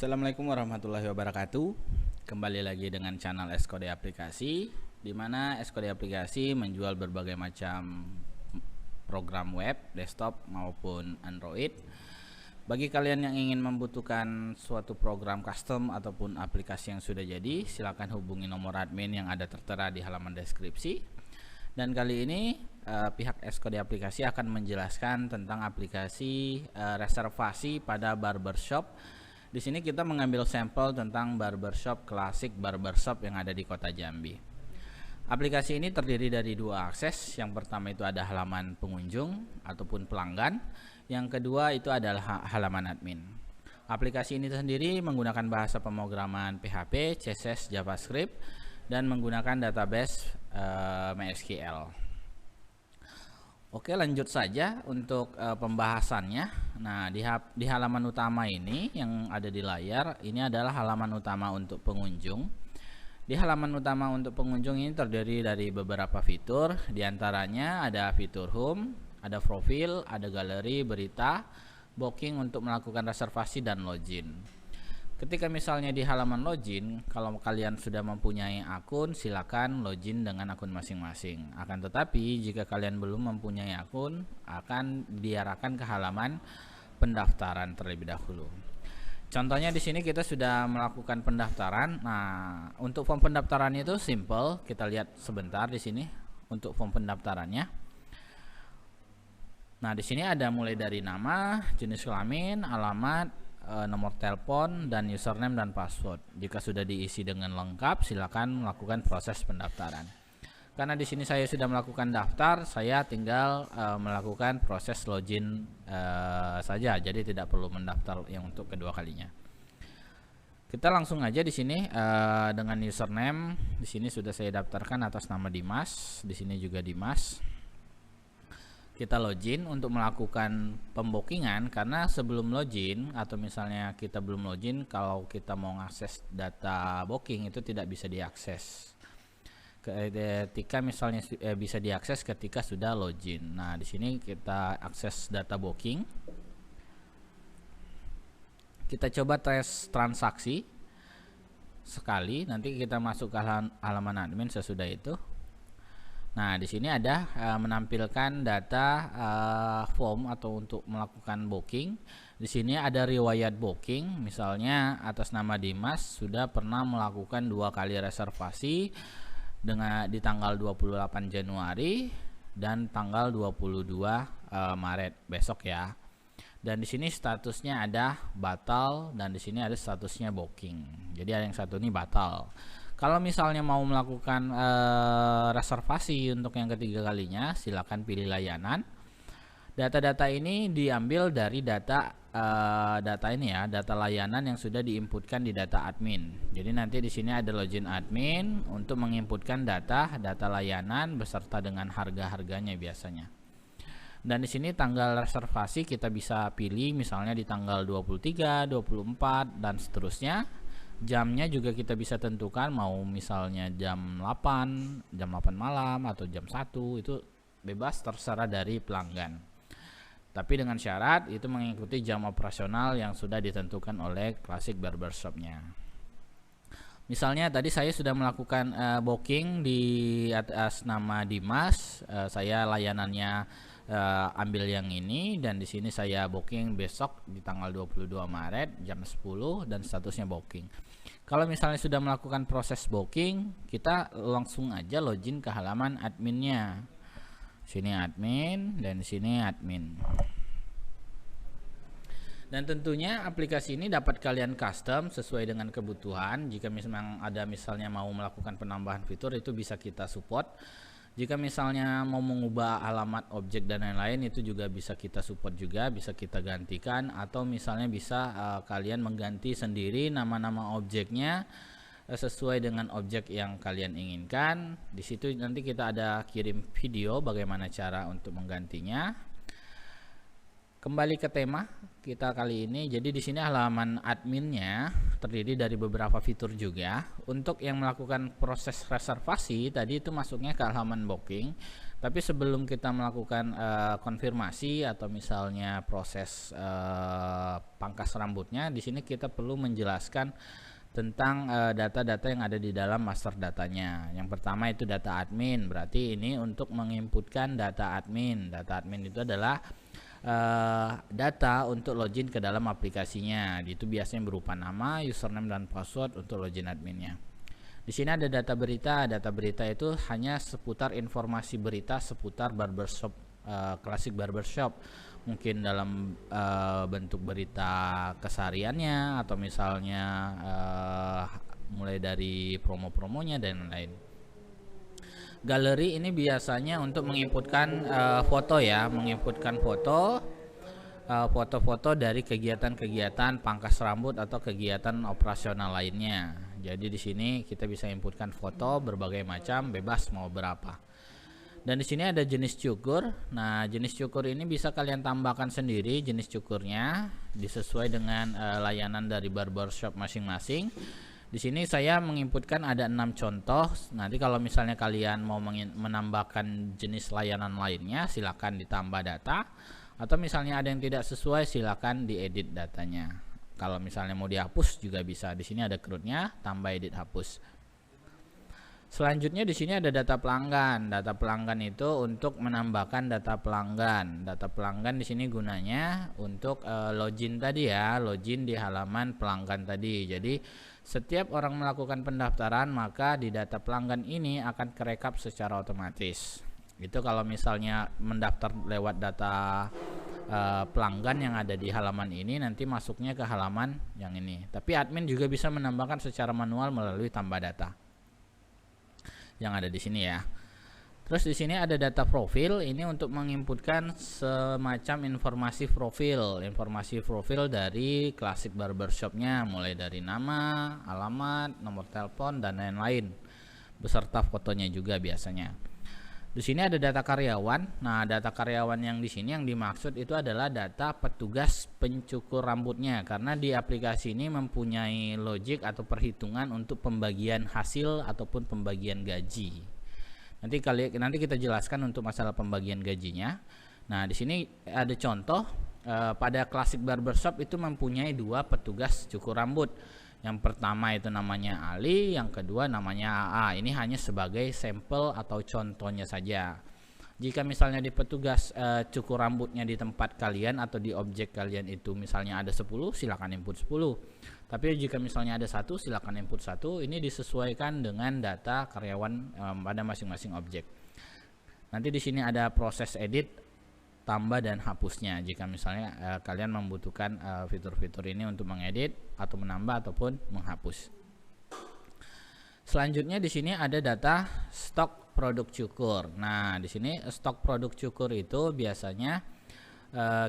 Assalamualaikum warahmatullahi wabarakatuh. Kembali lagi dengan channel Skode Aplikasi, di mana Skode Aplikasi menjual berbagai macam program web, desktop maupun Android. Bagi kalian yang ingin membutuhkan suatu program custom ataupun aplikasi yang sudah jadi, silakan hubungi nomor admin yang ada tertera di halaman deskripsi. Dan kali ini pihak Skode Aplikasi akan menjelaskan tentang aplikasi reservasi pada barbershop. Di sini kita mengambil sampel tentang barbershop klasik barbershop yang ada di Kota Jambi. Aplikasi ini terdiri dari dua akses. Yang pertama itu ada halaman pengunjung ataupun pelanggan. Yang kedua itu adalah halaman admin. Aplikasi ini sendiri menggunakan bahasa pemrograman PHP, CSS, JavaScript, dan menggunakan database MySQL. Oke, lanjut saja untuk pembahasannya. Nah, di halaman utama ini yang ada di layar, ini adalah halaman utama untuk pengunjung. Di halaman utama untuk pengunjung ini terdiri dari beberapa fitur, diantaranya ada fitur home, ada profil, ada galeri, berita, booking untuk melakukan reservasi dan login. Ketika misalnya di halaman login, kalau kalian sudah mempunyai akun, silakan login dengan akun masing-masing. Akan tetapi jika kalian belum mempunyai akun, akan diarahkan ke halaman pendaftaran terlebih dahulu. Contohnya di sini kita sudah melakukan pendaftaran. Nah, untuk form pendaftaran itu simple. Kita lihat sebentar di sini untuk form pendaftarannya. Nah, di sini ada mulai dari nama, jenis kelamin, alamat, nomor telepon, dan username dan password. Jika sudah diisi dengan lengkap, silakan melakukan proses pendaftaran. Karena di sini saya sudah melakukan daftar, saya tinggal melakukan proses login saja. Jadi tidak perlu mendaftar yang untuk kedua kalinya. Kita langsung aja di sini dengan username. Di sini sudah saya daftarkan atas nama Dimas. Di sini juga Dimas. Kita login untuk melakukan pembookingan, karena sebelum login atau misalnya kita belum login, kalau kita mau mengakses data booking itu tidak bisa diakses. Ketika misalnya bisa diakses ketika sudah login. Nah, di sini kita akses data booking. Kita coba tes transaksi sekali, nanti kita masuk ke halaman admin sesudah itu. Nah, di sini ada menampilkan data form atau untuk melakukan booking. Di sini ada riwayat booking, misalnya atas nama Dimas sudah pernah melakukan 2 kali reservasi dengan di tanggal 28 Januari dan tanggal 22 Maret besok ya. Dan di sini statusnya ada batal dan di sini ada statusnya booking. Jadi ada yang satu ini batal. Kalau misalnya mau melakukan reservasi untuk yang ketiga kalinya, silakan pilih layanan. Data-data ini diambil dari data ini ya, data layanan yang sudah diinputkan di data admin. Jadi nanti di sini ada login admin untuk menginputkan data layanan beserta dengan harga-harganya biasanya. Dan di sini tanggal reservasi kita bisa pilih misalnya di tanggal 23, 24 dan seterusnya. Jamnya juga kita bisa tentukan mau misalnya jam 8 malam atau jam 1, itu bebas terserah dari pelanggan. Tapi dengan syarat itu mengikuti jam operasional yang sudah ditentukan oleh klasik barbershopnya. Misalnya tadi saya sudah melakukan booking di atas nama Dimas, saya layanannya ambil yang ini, dan di sini saya booking besok di tanggal 22 Maret jam 10 dan statusnya booking. Kalau misalnya sudah melakukan proses booking, kita langsung aja login ke halaman adminnya. Sini admin dan di sini admin. Dan tentunya aplikasi ini dapat kalian custom sesuai dengan kebutuhan. Jika memang ada misalnya mau melakukan penambahan fitur, itu bisa kita support. Jika misalnya mau mengubah alamat objek dan lain-lain, itu juga bisa kita support juga, bisa kita gantikan, atau misalnya bisa kalian mengganti sendiri nama-nama objeknya sesuai dengan objek yang kalian inginkan. Di situ nanti kita ada kirim video bagaimana cara untuk menggantinya. Kembali ke tema kita kali ini. Jadi di sini halaman adminnya terdiri dari beberapa fitur juga. Untuk yang melakukan proses reservasi tadi itu masuknya ke halaman booking. Tapi sebelum kita melakukan konfirmasi atau misalnya proses pangkas rambutnya, di sini kita perlu menjelaskan tentang data-data yang ada di dalam master datanya. Yang pertama itu data admin, berarti ini untuk menginputkan data admin. Data admin itu adalah data untuk login ke dalam aplikasinya. Itu biasanya berupa nama, username dan password untuk login adminnya. Di sini ada data berita. Data berita itu hanya seputar informasi berita seputar barbershop, klasik barbershop. Mungkin dalam bentuk berita kesehariannya atau misalnya mulai dari promo-promonya dan lain-lain. Galeri ini biasanya untuk menginputkan foto ya, menginputkan foto-foto dari kegiatan-kegiatan pangkas rambut atau kegiatan operasional lainnya. Jadi di sini kita bisa inputkan foto berbagai macam, bebas mau berapa. Dan di sini ada jenis cukur. Nah, jenis cukur ini bisa kalian tambahkan sendiri jenis cukurnya, disesuai dengan layanan dari barbershop masing-masing. Di sini saya menginputkan ada 6 contoh. Nanti kalau misalnya kalian mau menambahkan jenis layanan lainnya, silakan ditambah data. Atau misalnya ada yang tidak sesuai, silakan diedit datanya. Kalau misalnya mau dihapus juga bisa. Di sini ada crudnya, tambah edit hapus. Selanjutnya di sini ada data pelanggan. Data pelanggan itu untuk menambahkan data pelanggan. Data pelanggan di sini gunanya untuk login tadi ya, login di halaman pelanggan tadi. Jadi setiap orang melakukan pendaftaran, maka di data pelanggan ini akan kerekap secara otomatis. Itu kalau misalnya mendaftar lewat data pelanggan yang ada di halaman ini, nanti masuknya ke halaman yang ini. Tapi admin juga bisa menambahkan secara manual melalui tambah data yang ada di sini ya. Terus di sini ada data profil, ini untuk menginputkan semacam informasi profil dari klasik barbershopnya, mulai dari nama, alamat, nomor telepon dan lain-lain, beserta fotonya juga biasanya. Di sini ada data karyawan. Nah, data karyawan yang di sini yang dimaksud itu adalah data petugas pencukur rambutnya, karena di aplikasi ini mempunyai logik atau perhitungan untuk pembagian hasil ataupun pembagian gaji. Nanti kita jelaskan untuk masalah pembagian gajinya. Nah, di sini ada contoh pada klasik barbershop itu mempunyai 2 petugas cukur rambut. Yang pertama itu namanya Ali, yang kedua namanya AA. Ini hanya sebagai sampel atau contohnya saja. Jika misalnya di petugas cukur rambutnya di tempat kalian atau di objek kalian itu misalnya ada 10, silakan input 10. Tapi jika misalnya ada 1, silakan input 1. Ini disesuaikan dengan data karyawan pada masing-masing objek. Nanti di sini ada proses edit, tambah dan hapusnya jika misalnya kalian membutuhkan fitur-fitur ini untuk mengedit atau menambah ataupun menghapus. Selanjutnya di sini ada data stok produk cukur. Nah, di sini stok produk cukur itu biasanya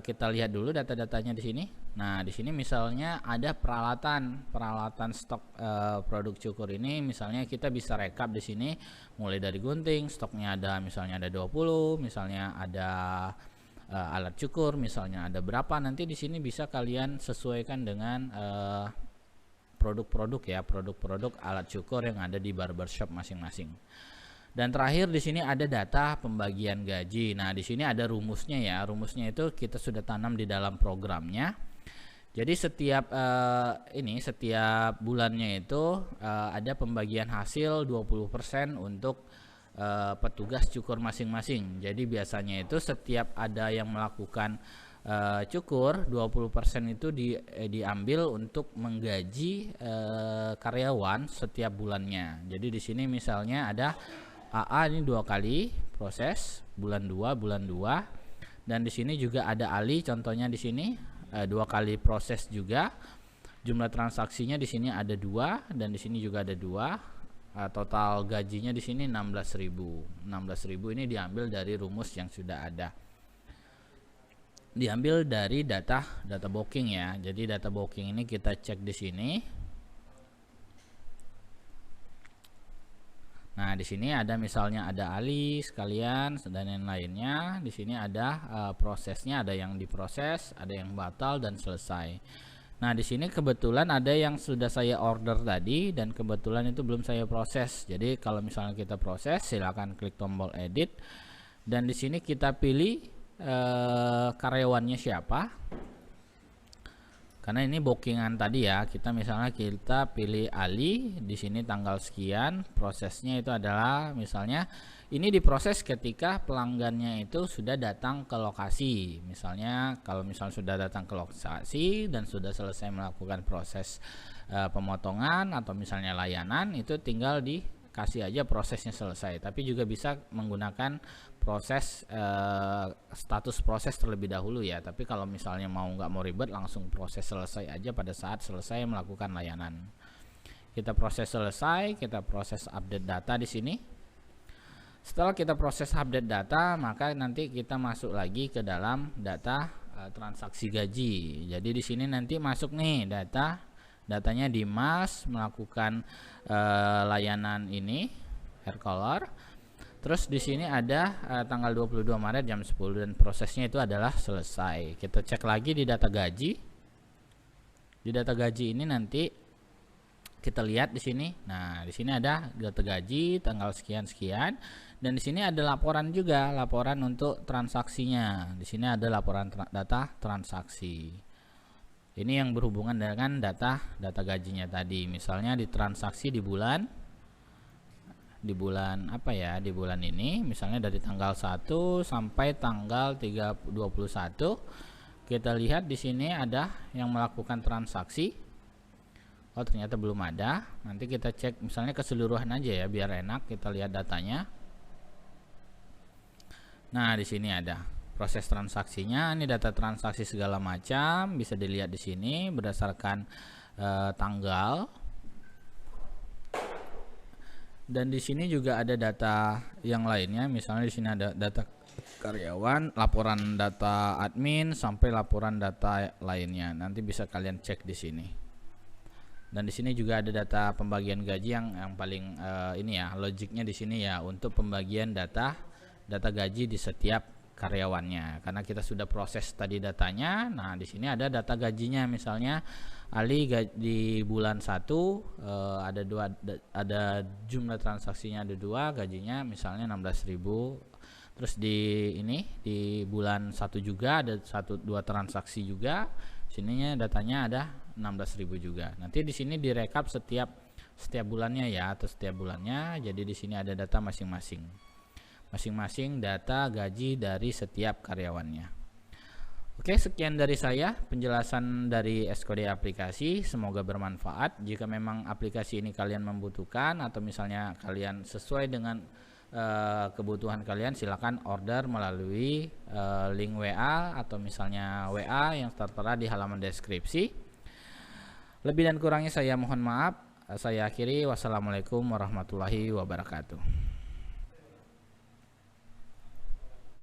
kita lihat dulu data-datanya di sini. Nah, di sini misalnya ada peralatan stok produk cukur ini, misalnya kita bisa rekap di sini mulai dari gunting, stoknya ada misalnya ada 20, misalnya ada alat cukur misalnya ada berapa. Nanti di sini bisa kalian sesuaikan dengan produk-produk ya, produk-produk alat cukur yang ada di barbershop masing-masing. Dan terakhir di sini ada data pembagian gaji. Nah, di sini ada rumusnya ya. Rumusnya itu kita sudah tanam di dalam programnya. Jadi setiap bulannya itu ada pembagian hasil 20% untuk petugas cukur masing-masing. Jadi biasanya itu setiap ada yang melakukan cukur, 20% itu diambil untuk menggaji karyawan setiap bulannya. Jadi di sini misalnya ada AA ini 2 kali proses, bulan 2, dan di sini juga ada Ali contohnya di sini 2 kali proses juga. Jumlah transaksinya di sini ada 2 dan di sini juga ada 2. Total gajinya di sini 16.000. 16.000 ini diambil dari rumus yang sudah ada. Diambil dari data booking ya. Jadi data booking ini kita cek di sini. Nah, di sini ada misalnya ada Ali sekalian dan yang lainnya. Di sini ada prosesnya, ada yang diproses, ada yang batal dan selesai. Nah, di sini kebetulan ada yang sudah saya order tadi dan kebetulan itu belum saya proses. Jadi kalau misalnya kita proses, silakan klik tombol edit dan di sini kita pilih karyawannya siapa. Karena ini bookingan tadi ya, misalnya kita pilih Ali, di sini tanggal sekian, prosesnya itu adalah misalnya ini diproses ketika pelanggannya itu sudah datang ke lokasi. Misalnya kalau misalnya sudah datang ke lokasi dan sudah selesai melakukan proses pemotongan atau misalnya layanan, itu tinggal dikasih aja prosesnya selesai. Tapi juga bisa menggunakan proses status proses terlebih dahulu ya. Tapi kalau misalnya nggak mau ribet, langsung proses selesai aja pada saat selesai melakukan layanan. Kita proses selesai, kita proses update data di sini. Setelah kita proses update data, maka nanti kita masuk lagi ke dalam data transaksi gaji. Jadi di sini nanti masuk nih datanya Dimas melakukan layanan ini hair color. Terus di sini ada tanggal 22 Maret jam 10 dan prosesnya itu adalah selesai. Kita cek lagi di data gaji. Di data gaji ini nanti kita lihat di sini. Nah, di sini ada data gaji tanggal sekian-sekian dan di sini ada laporan juga, laporan untuk transaksinya. Di sini ada laporan data transaksi. Ini yang berhubungan dengan data gajinya tadi. Misalnya di transaksi di bulan apa ya, di bulan ini misalnya dari tanggal 1 sampai tanggal 21 kita lihat di sini ada yang melakukan transaksi. Oh, ternyata belum ada. Nanti kita cek misalnya keseluruhan aja ya biar enak kita lihat datanya. Nah, di sini ada proses transaksinya. Ini data transaksi segala macam bisa dilihat di sini berdasarkan tanggal. Dan di sini juga ada data yang lainnya, misalnya di sini ada data karyawan, laporan data admin sampai laporan data lainnya. Nanti bisa kalian cek di sini. Dan di sini juga ada data pembagian gaji yang paling ini ya, logiknya di sini ya untuk pembagian data gaji di setiap karyawannya. Karena kita sudah proses tadi datanya. Nah, di sini ada data gajinya, misalnya Ali di bulan 1 ada jumlah transaksinya ada 2, gajinya misalnya 16.000. Terus di bulan 1 juga ada 2 transaksi juga. Sininya datanya ada 16.000 juga. Nanti di sini direkap setiap bulannya ya, atau setiap bulannya. Jadi di sini ada data masing-masing data gaji dari setiap karyawannya. Oke, sekian dari saya penjelasan dari SKOD aplikasi, semoga bermanfaat. Jika memang aplikasi ini kalian membutuhkan atau misalnya kalian sesuai dengan kebutuhan kalian, silakan order melalui link WA atau misalnya WA yang tertera di halaman deskripsi. Lebih dan kurangnya saya mohon maaf. Saya akhiri, wassalamualaikum warahmatullahi wabarakatuh.